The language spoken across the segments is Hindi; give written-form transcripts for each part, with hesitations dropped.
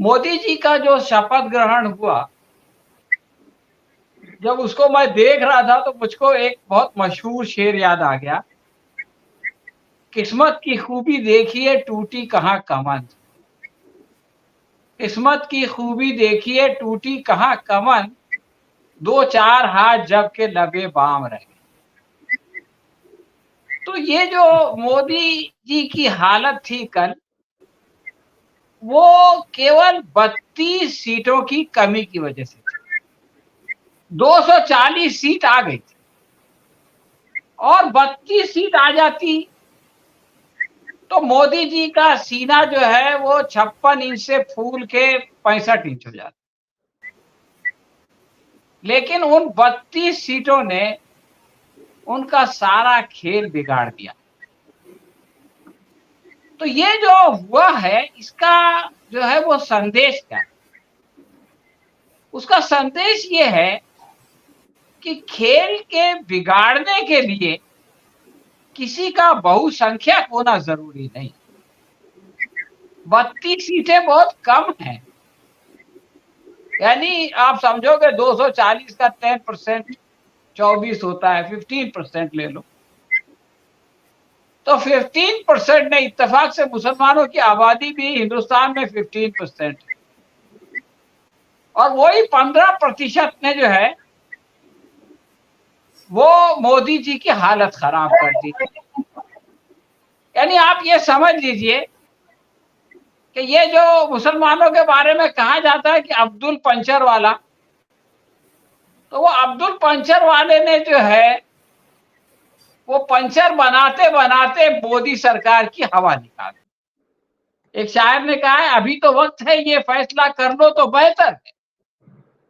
मोदी जी का जो शपथ ग्रहण हुआ, जब उसको मैं देख रहा था तो मुझको एक बहुत मशहूर शेर याद आ गया। किस्मत की खूबी देखिए टूटी कहाँ कमन, किस्मत की खूबी देखिए टूटी कहाँ कमन, दो चार हाथ जब के लबे बाम रहे। तो ये जो मोदी जी की हालत थी कल, वो केवल 32 सीटों की कमी की वजह से थी। 240 सीट आ गई थी और 32 सीट आ जाती तो मोदी जी का सीना जो है वो 56 इंच से फूल के 65 इंच हो जाता। लेकिन उन 32 सीटों ने उनका सारा खेल बिगाड़ दिया। तो ये जो हुआ है, इसका जो है वो संदेश क्या है? उसका संदेश ये है कि खेल के बिगाड़ने के लिए किसी का बहुसंख्यक होना जरूरी नहीं। 32 सीटें बहुत कम हैं। यानी आप समझोगे 240 का 10% 24 होता है, 15% ले लो तो 15% ने इत्तेफाक से मुसलमानों की आबादी भी हिंदुस्तान में 15% है और वही 15% ने जो है वो मोदी जी की हालत खराब कर दी। यानी आप ये समझ लीजिए कि ये जो मुसलमानों के बारे में कहा जाता है कि अब्दुल पंचर वाला, तो वो अब्दुल पंचर वाले ने जो है वो पंचर बनाते बनाते मोदी सरकार की हवा निकाल दी। एक शायर ने कहा है, अभी तो वक्त है ये फैसला कर लो तो बेहतर है।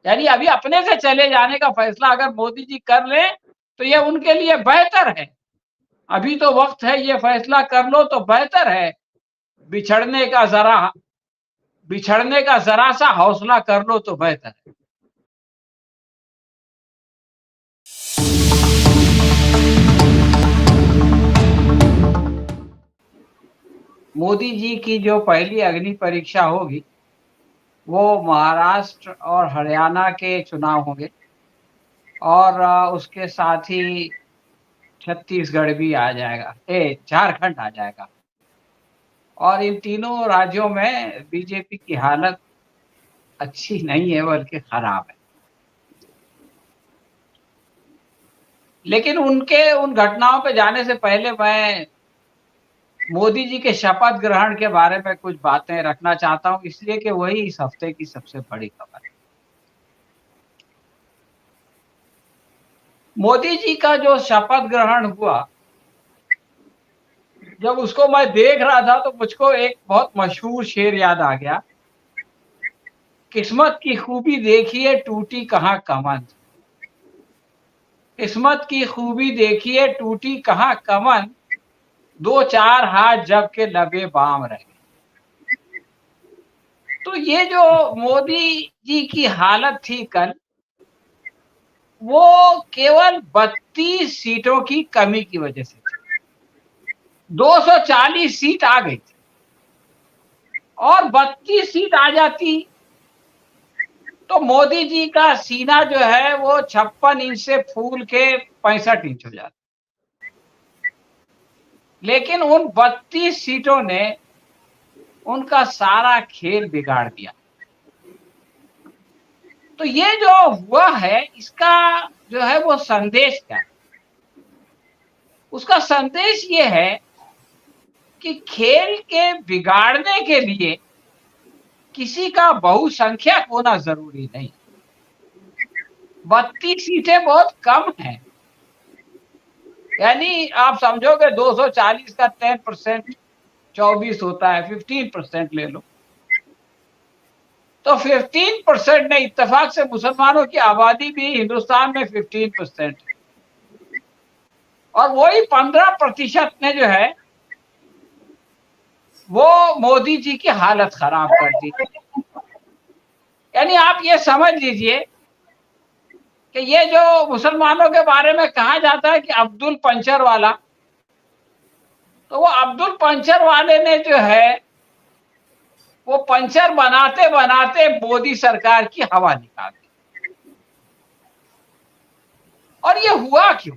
यानी अभी अपने से चले जाने का फैसला अगर मोदी जी कर ले तो ये उनके लिए बेहतर है। अभी तो वक्त है ये फैसला कर लो तो बेहतर है। बिछड़ने का जरा बिछड़ने का जरा सा हौसला कर लो तो बेहतर है। मोदी जी की जो पहली अग्नि परीक्षा होगी वो महाराष्ट्र और हरियाणा के चुनाव होंगे और उसके साथ ही छत्तीसगढ़ भी आ जाएगा, झारखंड आ जाएगा। और इन तीनों राज्यों में बीजेपी की हालत अच्छी नहीं है बल्कि खराब है। लेकिन उनके उन घटनाओं पे जाने से पहले मैं मोदी जी के शपथ ग्रहण के बारे में कुछ बातें रखना चाहता हूं, इसलिए कि वही इस हफ्ते की सबसे बड़ी खबर है। मोदी जी का जो शपथ ग्रहण हुआ, जब उसको मैं देख रहा था तो मुझको एक बहुत मशहूर शेर याद आ गया। किस्मत की खूबी देखिए टूटी कहाँ कमन, किस्मत की खूबी देखिए टूटी कहाँ कमन, दो चार हाथ जब के लबे बाम रहे। तो ये जो मोदी जी की हालत थी कल, वो केवल 32 सीटों की कमी की वजह से थी। 240 सीट आ गई थी और 32 सीट आ जाती तो मोदी जी का सीना जो है वो 56 इंच से फूल के 65 इंच हो जाता। लेकिन उन 32 सीटों ने उनका सारा खेल बिगाड़ दिया। तो ये जो हुआ है, इसका जो है वो संदेश क्या है? उसका संदेश ये है कि खेल के बिगाड़ने के लिए किसी का बहुसंख्यक होना जरूरी नहीं। 32 सीटें बहुत कम हैं। यानी आप समझोगे 240 का 10% 24 होता है, 15% ले लो तो 15% ने इत्तेफाक से मुसलमानों की आबादी भी हिंदुस्तान में 15% है और वही 15% ने जो है वो मोदी जी की हालत खराब कर दी। यानी आप ये समझ लीजिए कि ये जो मुसलमानों के बारे में कहा जाता है कि अब्दुल पंचर वाला, तो वो अब्दुल पंचर वाले ने जो है वो पंचर बनाते बनाते मोदी सरकार की हवा निकाल दी। और ये हुआ क्यों?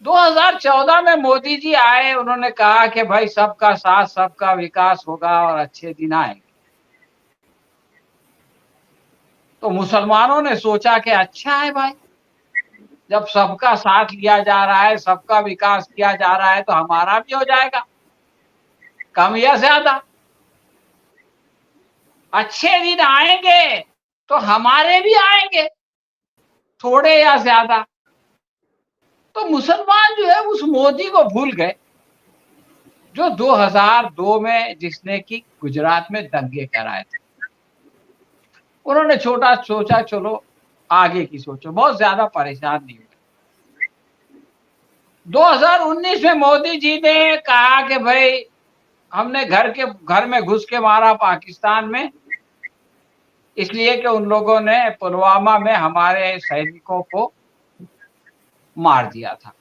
2014 में मोदी जी आए, उन्होंने कहा कि भाई सबका साथ सबका विकास होगा और अच्छे दिन आएंगे। तो मुसलमानों ने सोचा कि अच्छा है भाई, जब सबका साथ लिया जा रहा है, सबका विकास किया जा रहा है, तो हमारा भी हो जाएगा, कम या ज्यादा। अच्छे दिन आएंगे तो हमारे भी आएंगे, थोड़े या ज्यादा। तो मुसलमान जो है उस मोदी को भूल गए जो 2002 में जिसने की गुजरात में दंगे कराए थे। उन्होंने छोटा सोचा, चलो आगे की सोचो, बहुत ज्यादा परेशान नहीं हुए। 2019 में मोदी जी ने कहा कि भाई हमने घर में घुस के मारा पाकिस्तान में, इसलिए कि उन लोगों ने पुलवामा में हमारे सैनिकों को मार दिया था।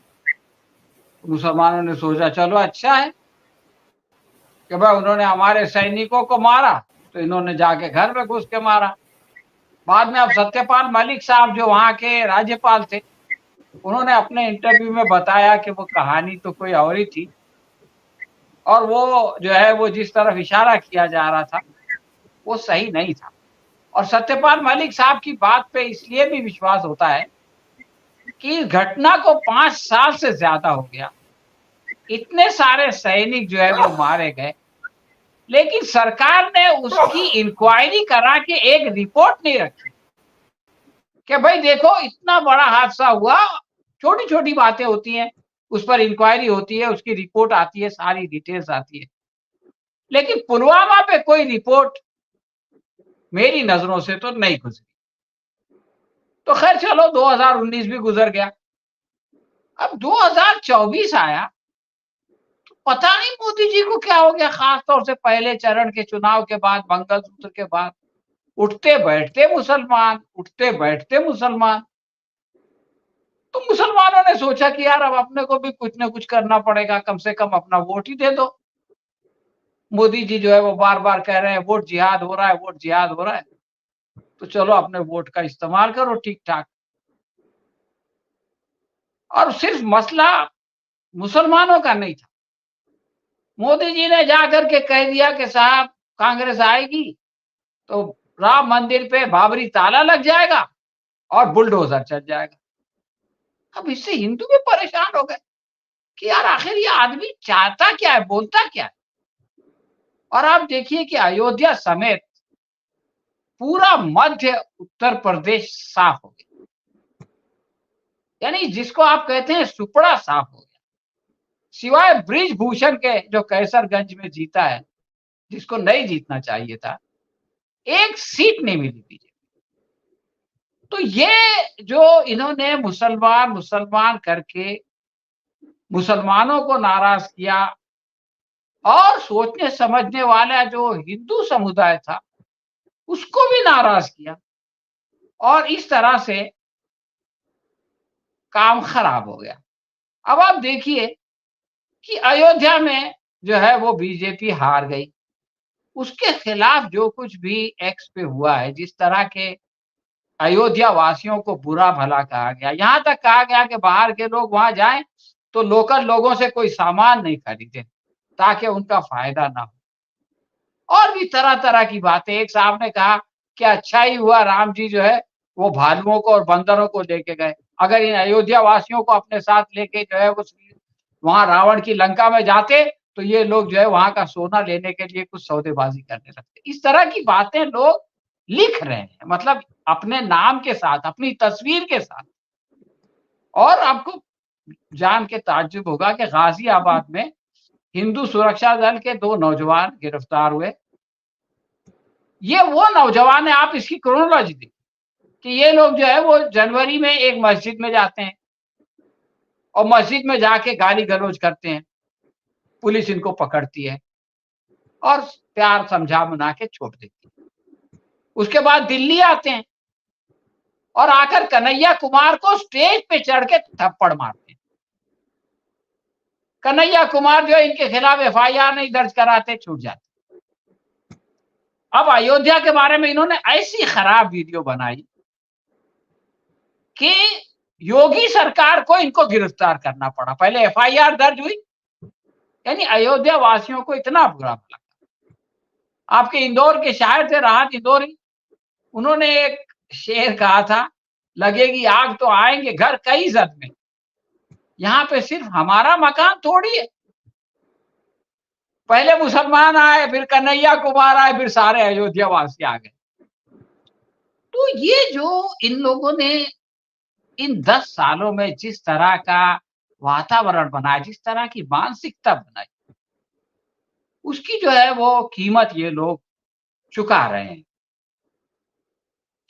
मुसलमानों ने सोचा चलो अच्छा है कि भाई उन्होंने हमारे सैनिकों को मारा, तो इन्होंने जाके घर में घुस के मारा। बाद में अब सत्यपाल मलिक साहब जो वहां के राज्यपाल थे, उन्होंने अपने इंटरव्यू में बताया कि वो कहानी तो कोई और ही थी, और वो जो है वो जिस तरफ इशारा किया जा रहा था वो सही नहीं था। और सत्यपाल मलिक साहब की बात पे इसलिए भी विश्वास होता है कि इस घटना को 5 साल से ज्यादा हो गया, इतने सारे सैनिक जो है वो मारे गए, लेकिन सरकार ने उसकी इंक्वायरी करा के एक रिपोर्ट नहीं रखी कि भाई देखो इतना बड़ा हादसा हुआ, छोटी छोटी बातें होती हैं, उस पर इंक्वायरी होती है, उसकी रिपोर्ट आती है, सारी डिटेल्स आती है, लेकिन पुलवामा पे कोई रिपोर्ट मेरी नजरों से तो नहीं गुजरी। तो खैर चलो 2019 भी गुजर गया, अब 2024 आया, तो पता नहीं मोदी जी को क्या हो गया। खास तौर से पहले चरण के चुनाव के बाद, मंगलसूत्र के बाद उठते बैठते मुसलमान, उठते बैठते मुसलमान। तो मुसलमानों ने सोचा कि यार अब अपने को भी कुछ ना कुछ करना पड़ेगा, कम से कम अपना वोट ही दे दो। मोदी जी जो है वो बार बार कह रहे हैं वोट जिहाद हो रहा है, वोट जिहाद हो रहा है, तो चलो अपने वोट का इस्तेमाल करो ठीक ठाक। और सिर्फ मसला मुसलमानों का नहीं था, मोदी जी ने जाकर के कह दिया कि साहब कांग्रेस आएगी तो राम मंदिर पे बाबरी ताला लग जाएगा और बुलडोजर चल जाएगा। अब इससे हिंदू भी परेशान हो गए कि यार आखिर ये आदमी चाहता क्या है, बोलता क्या है। और आप देखिए कि अयोध्या समेत पूरा मध्य उत्तर प्रदेश साफ हो गया, यानी जिसको आप कहते हैं सुपड़ा साफ हो गया, सिवाय ब्रिजभूषण के जो कैसरगंज में जीता है, जिसको नहीं जीतना चाहिए था, एक सीट नहीं मिली बीजेपी। तो ये जो इन्होंने मुसलमान मुसलमान करके मुसलमानों को नाराज किया, और सोचने समझने वाला जो हिंदू समुदाय था उसको भी नाराज किया, और इस तरह से काम खराब हो गया। अब आप देखिए कि अयोध्या में जो है वो बीजेपी हार गई, उसके खिलाफ जो कुछ भी एक्स पे हुआ है, जिस तरह के अयोध्या वासियों को बुरा भला कहा गया, यहां तक कहा गया कि बाहर के लोग वहां जाएं तो लोकल लोगों से कोई सामान नहीं खरीदे ताकि उनका फायदा ना हो, और भी तरह तरह की बातें। एक साहब ने कहा कि अच्छा ही हुआ राम जी जो है वो भालुओं को और बंदरों को लेके गए, अगर इन अयोध्या वासियों को अपने साथ लेके जो है वो वहां रावण की लंका में जाते तो ये लोग जो है वहां का सोना लेने के लिए कुछ सौदेबाजी करने लगते। इस तरह की बातें लोग लिख रहे हैं, मतलब अपने नाम के साथ, अपनी तस्वीर के साथ। और आपको जान के ताज्जुब होगा कि गाजियाबाद में हिंदू सुरक्षा दल के 2 नौजवान गिरफ्तार हुए। ये वो नौजवान है, आप इसकी क्रोनोलॉजी देखिए कि ये लोग जो है वो जनवरी में एक मस्जिद में जाते हैं और मस्जिद में जाके गाली गलौज करते हैं, पुलिस इनको पकड़ती है और प्यार समझा मना के छोड़ देती है। उसके बाद दिल्ली आते हैं और आकर कन्हैया कुमार को स्टेज पे चढ़ के थप्पड़ मारते हैं। कन्हैया कुमार जो इनके खिलाफ एफआईआर नहीं दर्ज कराते, छूट जाते। अब अयोध्या के बारे में इन्होंने ऐसी खराब वीडियो बनाई कि योगी सरकार को इनको गिरफ्तार करना पड़ा। पहले एफआईआर दर्ज हुई, यानी अयोध्या वासियों को इतना बुरा लगा। आपके इंदौर के शायर थे राहत इंदौरी, उन्होंने एक शेर कहा था, लगेगी आग तो आएंगे घर कई जद में, यहां पे सिर्फ हमारा मकान थोड़ी है। पहले मुसलमान आए, फिर कन्हैया कुमार आए, फिर सारे अयोध्या वासी आ गए। तो ये जो इन लोगों ने इन 10 सालों में जिस तरह का वातावरण बनाया, जिस तरह की मानसिकता बनाई, उसकी जो है वो कीमत ये लोग चुका रहे हैं।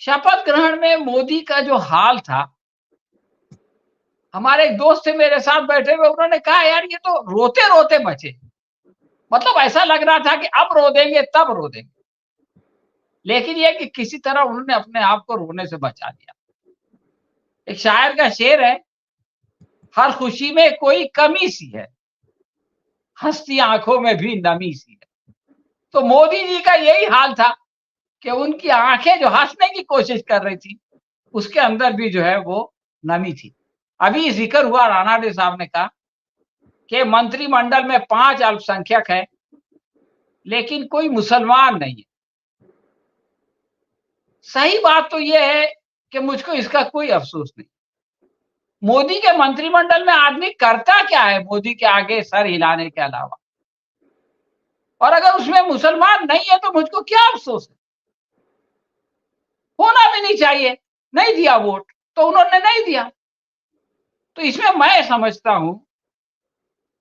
शपथ ग्रहण में मोदी का जो हाल था, हमारे एक दोस्त थे मेरे साथ बैठे हुए, उन्होंने कहा यार ये तो रोते रोते बचे। मतलब ऐसा लग रहा था कि अब रो देंगे तब रो देंगे, लेकिन ये कि किसी तरह उन्होंने अपने आप को रोने से बचा लिया। एक शायर का शेर है, हर खुशी में कोई कमी सी है, हंसती आंखों में भी नमी सी है। तो मोदी जी का यही हाल था कि उनकी आंखें जो हंसने की कोशिश कर रही थी, उसके अंदर भी जो है वो नमी थी। अभी जिक्र हुआ, राणा डे साहब ने कहा कि मंत्रिमंडल में 5 अल्पसंख्यक है, लेकिन कोई मुसलमान नहीं है। सही बात तो यह है कि मुझको इसका कोई अफसोस नहीं। मोदी के मंत्रिमंडल में आदमी करता क्या है मोदी के आगे सर हिलाने के अलावा? और अगर उसमें मुसलमान नहीं है तो मुझको क्या अफसोस है? होना भी नहीं चाहिए। नहीं दिया वोट तो उन्होंने नहीं दिया। तो इसमें मैं समझता हूं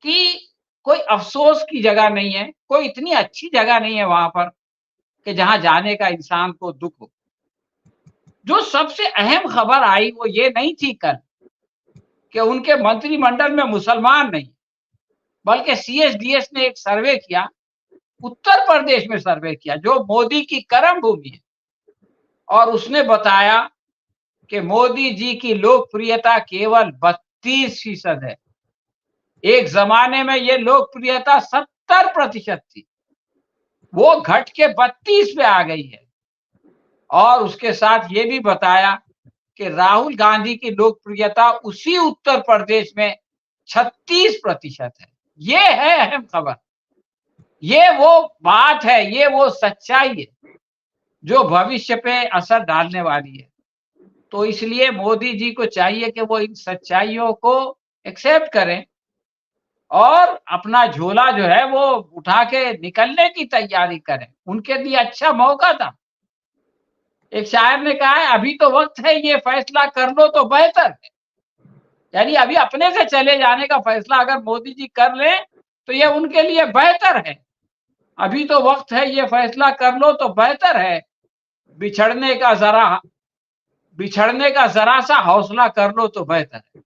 कि कोई अफसोस की जगह नहीं है, कोई इतनी अच्छी जगह नहीं है वहां पर कि जहां जाने का इंसान को दुख हो। जो सबसे अहम खबर आई वो ये नहीं थी कल कि उनके मंत्रिमंडल में मुसलमान नहीं, बल्कि सीएसडीएस ने एक सर्वे किया, उत्तर प्रदेश में सर्वे किया जो मोदी की कर्म भूमि है, और उसने बताया कि मोदी जी की लोकप्रियता केवल 32% है। एक जमाने में ये लोकप्रियता 70% थी, वो घट के 32 पे आ गई है। और उसके साथ ये भी बताया कि राहुल गांधी की लोकप्रियता उसी उत्तर प्रदेश में 36% है। ये है अहम खबर, ये वो बात है, ये वो सच्चाई है जो भविष्य पे असर डालने वाली है। तो इसलिए मोदी जी को चाहिए कि वो इन सच्चाइयों को एक्सेप्ट करें और अपना झोला जो है वो उठा के निकलने की तैयारी करें। उनके लिए अच्छा मौका था। एक शायर ने कहा है, अभी तो वक्त है ये फैसला कर लो तो बेहतर है। यानी अभी अपने से चले जाने का फैसला अगर मोदी जी कर लें तो ये उनके लिए बेहतर है। अभी तो वक्त है ये फैसला कर लो तो बेहतर है, बिछड़ने का जरा सा हौसला कर लो तो बेहतर है।